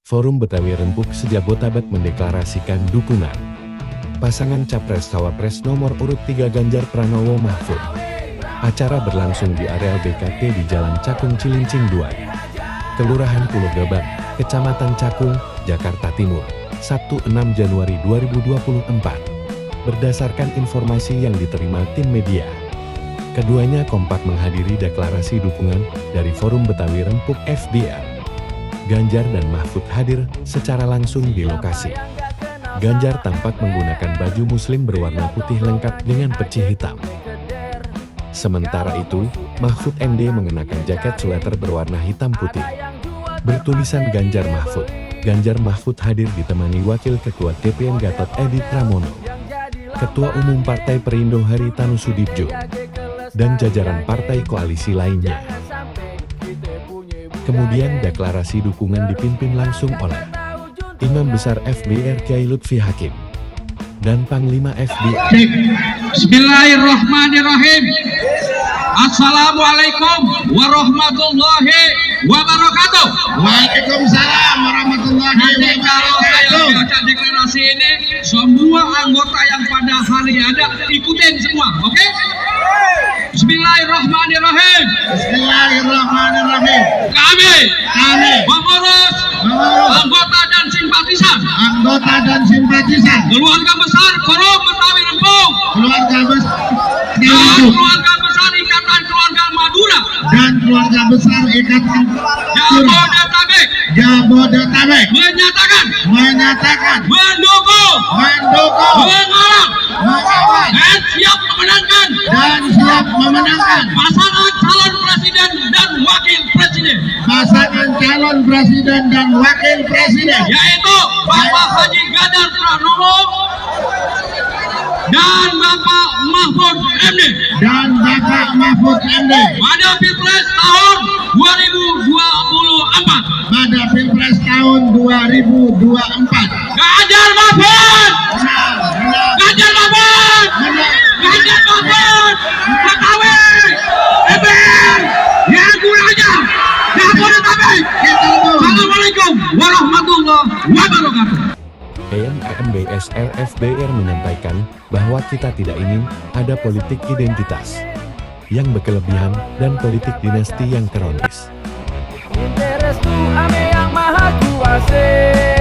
Forum Betawi Rempuk se-Jabotabek mendeklarasikan dukungan pasangan Capres-Cawapres nomor urut 3 Ganjar Pranowo Mahfud. Acara berlangsung di areal BKT di Jalan Cakung Cilincing 2, Kelurahan Pulau Gebang, Kecamatan Cakung, Jakarta Timur, Sabtu 6 Januari 2024. Berdasarkan informasi yang diterima tim media, keduanya kompak menghadiri deklarasi dukungan dari Forum Betawi Rempuk FBR. Ganjar dan Mahfud hadir secara langsung di lokasi. Ganjar tampak menggunakan baju muslim berwarna putih lengkap dengan peci hitam. Sementara itu, Mahfud MD mengenakan jaket sweater berwarna hitam putih bertulisan Ganjar Mahfud. Ganjar Mahfud hadir ditemani Wakil Ketua TPN Gatot Edi Pramono, Ketua Umum Partai Perindo Haritanu Sudibjo, dan jajaran partai koalisi lainnya. Kemudian deklarasi dukungan dipimpin langsung oleh Imam Besar FBR Kyai Lutfi Hakim dan Panglima FBR. Bismillahirrahmanirrahim. Assalamualaikum warahmatullahi wabarakatuh. Waalaikumsalam warahmatullahi Nanti kalau saya wabarakatuh. baca deklarasi ini, semua anggota yang pada hari ada ikutin semua, oke? Bismillahirrahmanirrahim. Bismillahirrahmanirrahim. Kami mengurus anggota dan simpatisan keluarga besar Forum Betawi Rempuk keluarga besar dan keluarga besar Ikatan Keluarga Madura dan keluarga besar Ikatan Jabodetabek Jabodetabek menyatakan mendukung mengawal dan siap memenangkan pasangan calon presiden dan wakil presiden yaitu Bapak Haji Ganjar Pranowo dan Bapak Mahfud MD pada Pilpres tahun 2024. Ganjar Mahfud Betawi MBR yang kurangnya Jabodetabek. Assalamualaikum warahmatullahi wabarakatuh. EMBSR FBR menyampaikan bahwa kita tidak ingin ada politik identitas yang berkelebihan dan politik dinasti yang kronis. Interes tu ame yang maha kuasa.